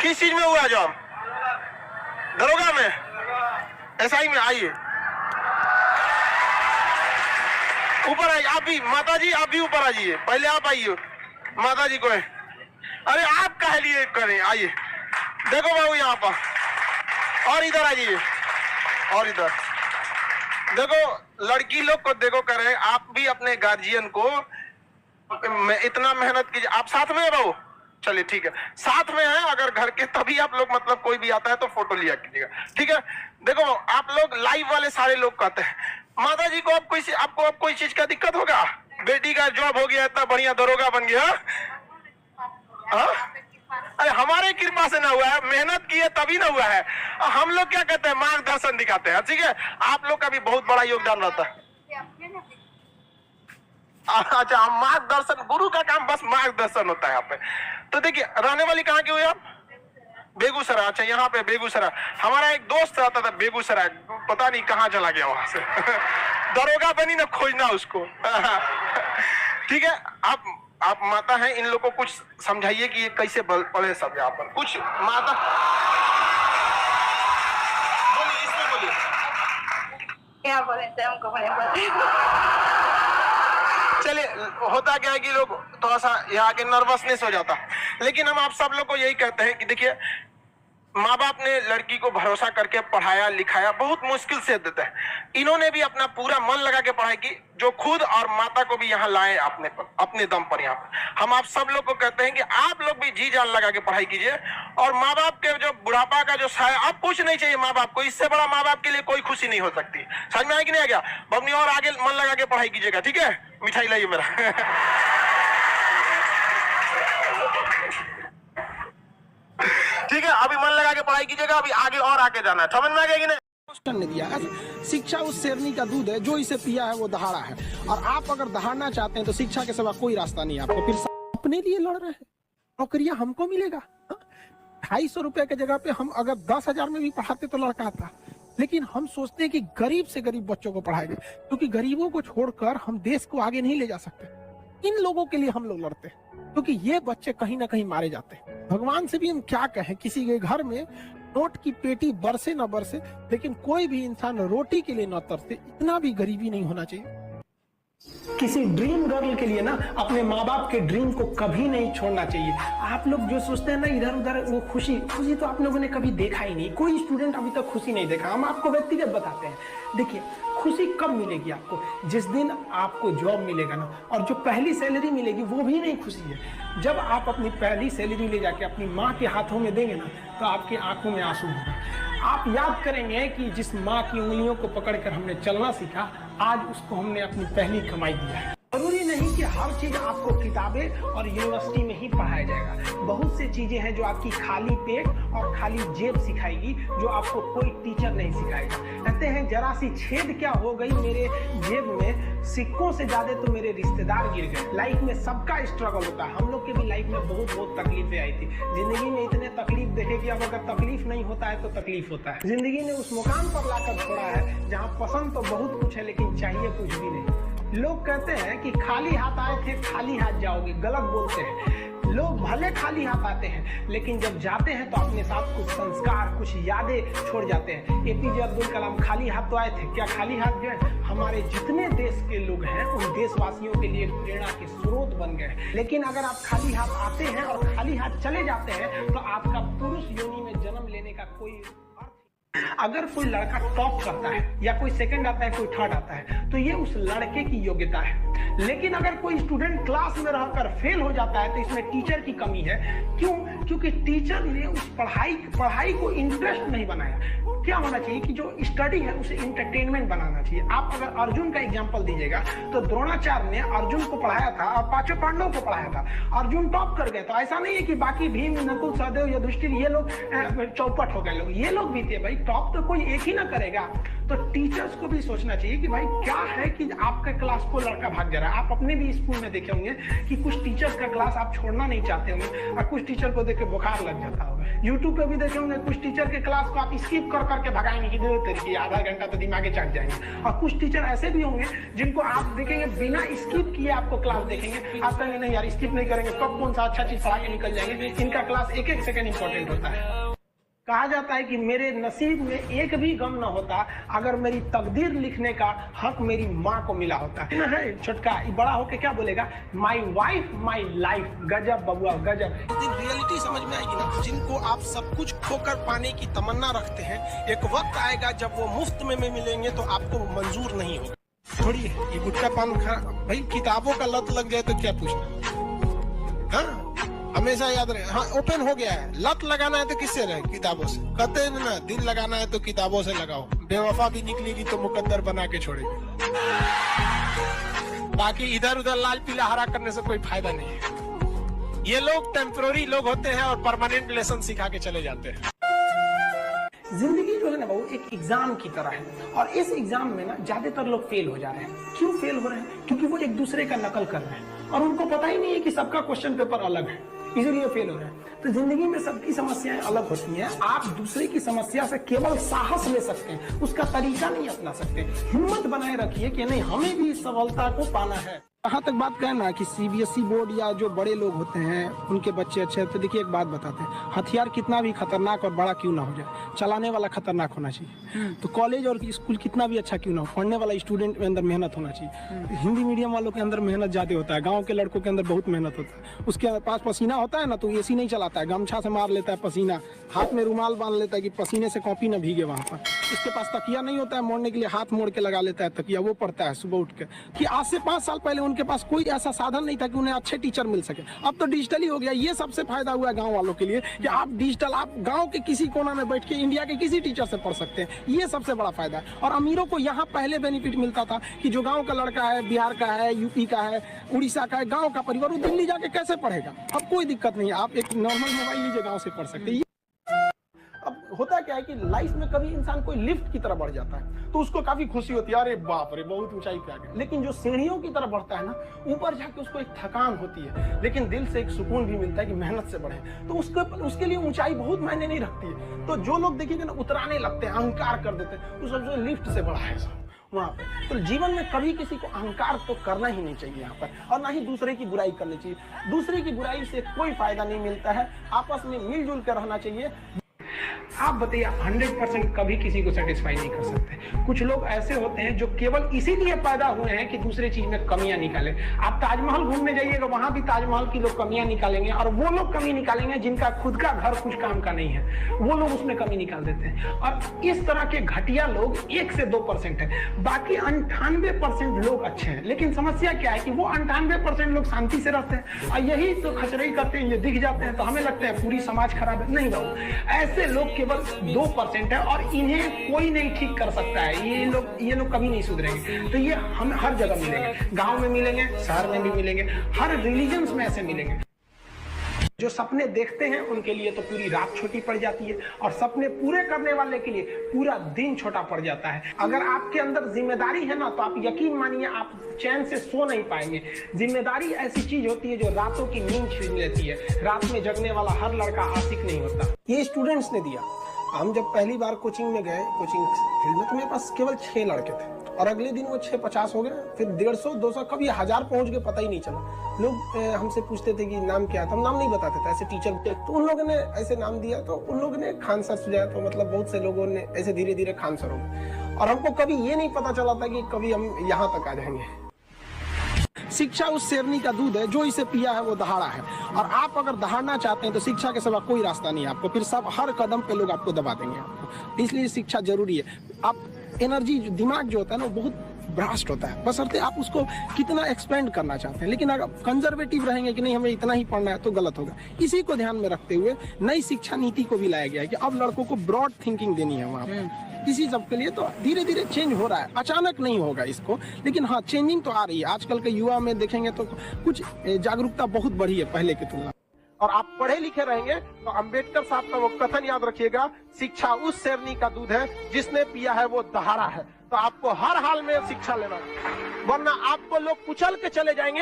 किस चीज में हुआ जॉब? दरोगा में, एसआई में। आइए ऊपर आइए, आप भी माता जी, आप भी ऊपर आ जाइए, पहले आप आइए, माता जी को है। अरे आप कह लिए करें, आइए। देखो बाबू यहाँ पर, और इधर आ जाइए, और इधर देखो, लड़की लोग को देखो कर रहे हैं। आप भी अपने गार्जियन को इतना मेहनत कीजिए। आप साथ में है बाबू? चलिए ठीक है, साथ में है अगर घर के, तभी आप लोग मतलब कोई भी आता है तो फोटो लिया कीजिएगा, ठीक है। देखो आप लोग लाइव वाले सारे लोग कहते हैं माता जी को आपको अब कोई चीज का दिक्कत होगा? बेटी का जॉब हो गया, इतना बढ़िया दरोगा बन गया। अरे हमारे कृपा से ना हुआ है, मेहनत की है तभी ना हुआ है। हम लोग क्या कहते हैं, मार्गदर्शन दिखाते हैं, ठीक है। आप लोग का भी बहुत बड़ा योगदान रहता है। अच्छा, मार्गदर्शन, गुरु का काम बस मार्गदर्शन होता है यहाँ पे। तो देखिए, रहने वाली कहाँ की हुई आप? बेगूसराय। अच्छा, यहाँ पे बेगूसराय। हमारा एक दोस्त रहता था बेगूसराय, पता नहीं कहाँ चला गया वहां से। दरोगा बनी ना, खोजना उसको। ठीक है, आप माता हैं, इन लोगों को कुछ समझाइए कि ये कैसे पढ़े सब यहाँ पर। कुछ माता बोलिए, इसमें बोलिए। क्या बोले हमको बोले। चलिए, होता क्या है कि लोग थोड़ा सा यहाँ के नर्वसनेस हो जाता, लेकिन हम आप सब लोग को यही कहते हैं कि देखिए, माँ बाप ने लड़की को भरोसा करके पढ़ाया लिखाया, बहुत मुश्किल से देते हैं। इन्होंने भी अपना पूरा मन लगा के पढ़ाई की, जो खुद और माता को भी यहाँ लाए अपने दम पर। यहाँ पर हम आप सब लोग को कहते हैं कि आप लोग भी जी जान लगा के पढ़ाई कीजिए। और माँ बाप के जो बुढ़ापा का जो साया, अब कुछ नहीं चाहिए माँ बाप को, इससे बड़ा माँ बाप के लिए कोई खुशी नहीं हो सकती। समझ में आया कि नहीं आ गया? बबनी और आगे मन लगा के पढ़ाई कीजिएगा, ठीक है। मिठाई लाइए मेरा। ठीक है, अभी मन लगा के पढ़ाई कीजिएगा, अभी आगे और आगे जाना है। समझ में आ गया कि नहीं? करने दिया है। शिक्षा उस शेरनी का दूध है, जो इसे पिया है वो दहाड़ा है। और आप अगर दहाड़ना चाहते हैं तो शिक्षा के सिवा कोई रास्ता नहीं है आपको। फिर अपने लिए लड़ रहे हैं, नौकरियां हमको मिलेगा। 250 रुपए की जगह पे हम अगर 10,000 में भी पढ़ाते तो लड़का आता। लेकिन हम सोचते हैं कि गरीब से गरीब बच्चों को पढ़ाएंगे, क्योंकि गरीबों को छोड़कर हम देश को आगे नहीं ले जा सकते। इन लोगों के लिए हम लोग लड़ते हैं, क्योंकि ये बच्चे कहीं ना कहीं मारे जाते हैं। भगवान से भी हम क्या कहें, किसी के घर में नोट की पेटी बरसे ना बरसे, लेकिन कोई भी इंसान रोटी के लिए ना तरसे, इतना भी गरीबी नहीं होना चाहिए। किसी ड्रीम गर्ल के लिए ना अपने माँ बाप के ड्रीम को कभी नहीं छोड़ना चाहिए। आप लोग जो सोचते हैं ना इधर उधर, वो खुशी तो आप लोगों ने कभी देखा ही नहीं। कोई स्टूडेंट अभी तक खुशी नहीं देखा। हम आपको व्यक्तिगत बताते हैं। देखिए, खुशी कब मिलेगी आपको? जिस दिन आपको जॉब मिलेगा ना, और जो पहली सैलरी मिलेगी वो भी नहीं खुशी है। जब आप अपनी पहली सैलरी ले जाके अपनी माँ के हाथों में देंगे ना, तो आपकी आंखों में आंसू होगा। आप याद करेंगे कि जिस माँ की उंगलियों को पकड़कर हमने चलना सीखा, आज उसको हमने अपनी पहली कमाई दिया है। जरूरी नहीं कि हर चीज आपको किताबें और यूनिवर्सिटी में ही पढ़ाया जाएगा। बहुत सी चीजें हैं जो आपकी खाली पेट और खाली जेब सिखाएगी, जो आपको कोई टीचर नहीं सिखाएगा। कहते हैं जरा सी छेद क्या हो गई मेरे जेब में, सिक्कों से ज्यादा तो मेरे रिश्तेदार गिर गए। लाइफ में सबका स्ट्रगल होता है। हम लोग के भी लाइफ में बहुत तकलीफें आई थी। जिंदगी में इतने तकलीफ देखे कि अब अगर तकलीफ नहीं होता है तो तकलीफ होता है। जिंदगी ने उस मुकाम पर लाकर छोड़ा है जहाँ पसंद तो बहुत कुछ है, लेकिन चाहिए कुछ भी नहीं। लोग कहते हैं कि खाली हाथ आए थे खाली हाथ जाओगे, गलत बोलते हैं। लोग भले खाली हाथ आते हैं, लेकिन जब जाते हैं तो अपने साथ कुछ संस्कार, कुछ यादें छोड़ जाते हैं। एपीजे अब्दुल कलाम खाली हाथ तो आए थे, क्या खाली हाथ गए? हमारे जितने देश के लोग हैं उन देशवासियों के लिए प्रेरणा के स्रोत बन गए। लेकिन अगर आप खाली हाथ आते हैं और खाली हाथ चले जाते हैं तो आपका पुरुष योनि में जन्म लेने का कोई। अगर कोई लड़का टॉप करता है या कोई सेकंड आता है, कोई थर्ड आता है, तो ये उस लड़के की योग्यता है। लेकिन अगर कोई स्टूडेंट क्लास में रहकर फेल हो जाता है तो इसमें टीचर की कमी है। क्यों? क्योंकि टीचर ने उस पढ़ाई को इंटरेस्ट नहीं बनाया। क्या होना चाहिए कि जो स्टडी है उसे इंटरटेनमेंट बनाना चाहिए। आप अगर अर्जुन का एग्जांपल दीजिएगा तो द्रोणाचार्य ने अर्जुन को पढ़ाया था और 5 पांडवों को पढ़ाया था। अर्जुन टॉप कर गए, तो ऐसा नहीं है कि बाकी भीम, नकुल, सहदेव, युधिष्ठिर ये लोग चौपट हो गए। लोग ये लोग भी थे भाई, टॉप तो कोई एक ही ना करेगा। तो टीचर्स को भी सोचना चाहिए कि भाई क्या है कि आपका क्लास को लड़का भाग जा रहा है। आप अपने भी स्कूल में देखे होंगे कि कुछ टीचर्स का क्लास आप छोड़ना नहीं चाहते होंगे, और कुछ टीचर को देख के बुखार लग जाता होगा। यूट्यूब पे भी देखे होंगे कुछ टीचर के क्लास को आप स्किप कर करके भगाएंगे कि दो तरीके आधा घंटा तो दिमागे चढ़ जाएंगे। और कुछ टीचर ऐसे भी होंगे जिनको आप देखेंगे बिना स्किप किए आपको क्लास देखेंगे, आप कहेंगे नहीं यार स्किप नहीं करेंगे, कब कौन सा अच्छा चीज पढ़ा के निकल जाएंगे। इनका क्लास एक एक सेकंड इंपॉर्टेंट होता है। कहा जाता है कि मेरे नसीब में एक भी गम न होता अगर मेरी तकदीर लिखने का हक मेरी माँ को मिला होता है। छोटका बड़ा होके क्या बोलेगा, माई वाइफ माई लाइफ। गजब बबुआ गजब। रियलिटी समझ में आएगी ना। जिनको आप सब कुछ खोकर पाने की तमन्ना रखते हैं, एक वक्त आएगा जब वो मुफ्त में मिलेंगे तो आपको मंजूर नहीं होगा। थोड़ी ये गुटखा पान खा भाई, किताबों का लत लग जाए तो क्या पूछना। हाँ हमेशा याद रहे। हाँ ओपन हो गया है। लत लगाना है तो किससे रहे, किताबों से। कहते हैं ना दिल लगाना है तो किताबों से लगाओ। बेवफा भी निकलेगी तो मुकद्दर बना के छोड़ेगी। बाकी इधर उधर लाल पीला हरा करने से कोई फायदा नहीं है। ये लोग टेम्पररी लोग होते हैं और परमानेंट लेसन सिखा के चले जाते हैं। जिंदगी जो है ना वो एक एग्जाम की तरह है और इस एग्जाम में ना ज्यादातर लोग फेल हो जा रहे हैं। क्यों फेल हो रहे हैं? क्योंकि वो एक दूसरे का नकल कर रहे हैं और उनको पता ही नहीं है कि सबका क्वेश्चन पेपर अलग है, इसीलिए फेल हो रहे हैं। तो जिंदगी में सबकी समस्याएं अलग होती हैं। आप दूसरे की समस्या से केवल साहस ले सकते हैं, उसका तरीका नहीं अपना सकते। हिम्मत बनाए रखिए कि नहीं हमें भी इस सफलता को पाना है। जहाँ तक बात कहना कि सीबीएसई बोर्ड या जो बड़े लोग होते हैं उनके बच्चे अच्छे हैं, तो देखिए एक बात बताते हैं, हथियार कितना भी खतरनाक और बड़ा क्यों ना हो जाए, चलाने वाला खतरनाक होना चाहिए। तो कॉलेज और स्कूल कितना भी अच्छा क्यों ना हो, पढ़ने वाला स्टूडेंट के अंदर मेहनत होना चाहिए। हिंदी मीडियम वालों के अंदर मेहनत ज्यादा होता है, गाँव के लड़कों के अंदर बहुत मेहनत होता है। उसके पास पसीना होता है ना तो एसी नहीं चलाता है, गमछा से मार लेता है पसीना, हाथ में रुमाल बांध लेता है कि पसीने से कॉपी न भीगे वहाँ पर। उसके पास तकिया नहीं होता है मोड़ने के लिए, हाथ मोड़ के लगा लेता है तकिया, वो पढ़ता है सुबह उठ के। कि आज से 5 साल पहले उनके पास कोई ऐसा साधन नहीं था कि उन्हें अच्छे टीचर मिल सके। अब तो डिजिटली हो गया। ये सबसे फायदा हुआ है गांव वालों के लिए कि आप डिजिटल आप गांव के किसी कोना में बैठ के इंडिया के किसी टीचर से पढ़ सकते हैं। ये सबसे बड़ा फायदा है। और अमीरों को यहाँ पहले बेनिफिट मिलता था कि जो गाँव का लड़का है, बिहार का है, यूपी का है, उड़ीसा का है, गाँव का परिवार, वो दिल्ली जाके कैसे पढ़ेगा। अब कोई दिक्कत नहीं, आप एक नॉर्मल मोबाइल लीजिए, गाँव से पढ़ सकते हैं। अब होता क्या है कि लाइफ में कभी इंसान कोई लिफ्ट की तरफ बढ़ जाता है तो उसको काफी खुशी होती है, अरे बाप रे बहुत ऊंचाई पे आ गया। लेकिन जो सीढ़ियों की तरफ बढ़ता है ना, ऊपर जाके उसको एक थकान होती है, लेकिन दिल से एक सुकून भी मिलता है कि मेहनत से बढ़े। तो उसके लिए ऊंचाई बहुत मायने नहीं रखती है। तो जो लोग देखिएगा ना उतराने लगते हैं, अहंकार कर देते हैं, वो सबसे लिफ्ट से बढ़ा है वहाँ पे। तो जीवन में कभी किसी को अहंकार तो करना ही नहीं चाहिए यहाँ पर, और ना ही दूसरे की बुराई करनी चाहिए। दूसरे की बुराई से कोई फायदा नहीं मिलता है, आपस में मिलजुल कर रहना चाहिए। आप बताइए 100% कभी किसी को सेटिस्फाई नहीं कर सकते। कुछ लोग ऐसे होते हैं जो केवल इसीलिए पैदा हुए हैं कि दूसरे चीज में कमियां निकालें। आप ताजमहल घूमने जाइएगा, वहां भी ताजमहल की लोग कमियां निकालेंगे, और वो लोग कमी निकालेंगे जिनका खुद का घर कुछ काम का नहीं है, वो लोग उसमें कमी निकाल देते हैं। और इस तरह के घटिया लोग 1 से 2% है, बाकी 98% लोग अच्छे हैं। लेकिन समस्या क्या है कि वो 98% लोग शांति से रहते हैं, और यही तो खचरई करते हैं, ये दिख जाते हैं तो हमें लगता है पूरी समाज खराब है। नहीं बाबू, ऐसे लोग केवल 2% है और इन्हें कोई नहीं ठीक कर सकता है। ये लोग कभी नहीं सुधरेंगे। तो ये हम हर जगह मिलेंगे, गांव में मिलेंगे, शहर में भी मिलेंगे, हर रिलीजन्स में ऐसे मिलेंगे। जो सपने देखते हैं उनके लिए तो पूरी रात छोटी पड़ जाती है, और सपने पूरे करने वाले के लिए पूरा दिन छोटा पड़ जाता है। अगर आपके अंदर जिम्मेदारी है ना, तो आप यकीन मानिए आप चैन से सो नहीं पाएंगे। जिम्मेदारी ऐसी चीज होती है जो रातों की नींद छीन लेती है। रात में जगने वाला हर लड़का आशिक नहीं होता। ये स्टूडेंट्स ने दिया। हम जब पहली बार कोचिंग में गए, कोचिंग फील्ड में, तो मेरे पास केवल 6 लड़के थे, और अगले दिन वो 650 हो गए, फिर 150, 200, कभी 1000 पहुंच गए, पता ही नहीं चला। लोग हमसे पूछते थे कि नाम क्या था, हम नाम नहीं बताते थे। ऐसे टीचर, तो उन लोगों ने ऐसे नाम दिया, तो उन लोगों ने खान सर सुझाया, तो मतलब बहुत से लोगों ने ऐसे धीरे धीरे खान सर हो गए, और हमको कभी ये नहीं पता चला था कि कभी हम यहाँ तक आ जाएंगे। शिक्षा उस शेरनी का दूध है, जो इसे पिया है वो दहाड़ा है। और आप अगर दहाड़ना चाहते हैं तो शिक्षा के सिवा कोई रास्ता नहीं है आपको, फिर सब हर कदम पे लोग आपको दबा देंगे आपको। इसलिए शिक्षा जरूरी है। आप एनर्जी, दिमाग जो होता है ना, वो बहुत ब्रास्ट होता है, बशर्ते आप उसको कितना एक्सपेंड करना चाहते हैं। लेकिन अगर कंजर्वेटिव रहेंगे कि नहीं हमें इतना ही पढ़ना है, तो गलत होगा। इसी को ध्यान में रखते हुए नई शिक्षा नीति को भी लाया गया है कि अब लड़कों को ब्रॉड थिंकिंग देनी है वहाँ पर। इसी सब के लिए तो धीरे धीरे चेंज हो रहा है, अचानक नहीं होगा इसको, लेकिन हाँ चेंजिंग तो आ रही है। आजकल के युवा में देखेंगे तो कुछ जागरूकता बहुत बढ़ी है पहले की तुलना। और आप पढ़े लिखे रहेंगे तो अंबेडकर साहब का वो कथन याद रखिएगा, शिक्षा उस शेरनी का दूध है जिसने पिया है वो दहाड़ा है। तो आपको हर हाल में शिक्षा लेना है, वरना आपको लोग कुचल के चले जाएंगे।